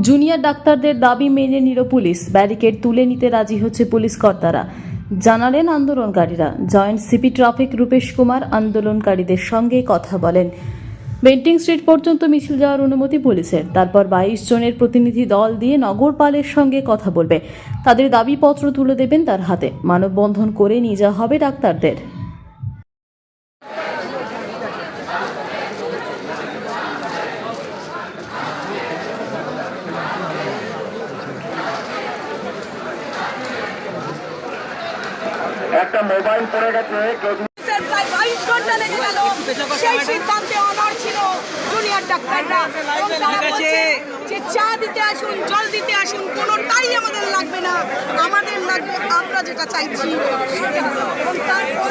Junior ডাক্তারদের দাবি মেনে নিল পুলিশ। ব্যারিকেড তুলে নিতে রাজি হচ্ছে পুলিশ কর্তারা, জানালেন আন্দোলনকারীরা। Joint CP traffic Rupesh Kumar আন্দোলনকারীদের সঙ্গে কথা বলেন। বেন্টিং স্ট্রিট পর্যন্ত মিছিল যাওয়ার অনুমতি পুলিশের। তারপর 22 জনের প্রতিনিধি দল দিয়ে নগরপালের সঙ্গে কথা বলবে। তাদের দাবিপত্র তুলে দেবেন তার হাতে। মানববন্ধন করে নিয়ে যাওয়া হবে ডাক্তারদের। একটা মোবাইল পড়ে গেছে, প্রায় 22 ঘন্টা লেগে গেল। সেই সিদ্ধান্তে অনড় ছিল জুনিয়র ডাক্তাররা। তারা বলছে যে চা দিতে আসুন, জল দিতে আসুন, কোনোটাই আমাদের লাগবে না, আমাদের লাগবে আমরা যেটা চাইছি সেটা। এবং তারপর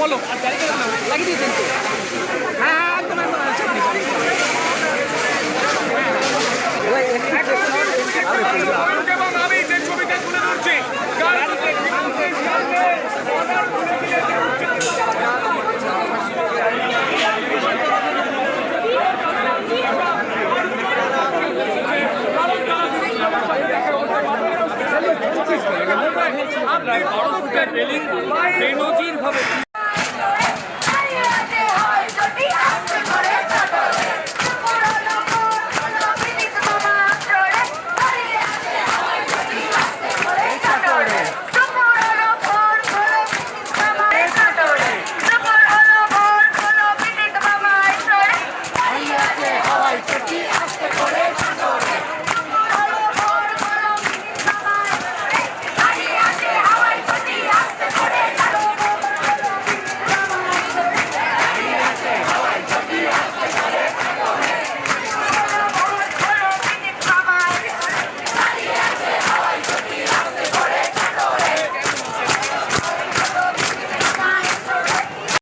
বলো লাগিয়ে দিয়েছেন তো? হ্যাঁ একদম এবং আমি যে ছবিটা তুলে ধরছি আপনার বড় ফুটের রেলিং বেনজির ভাবে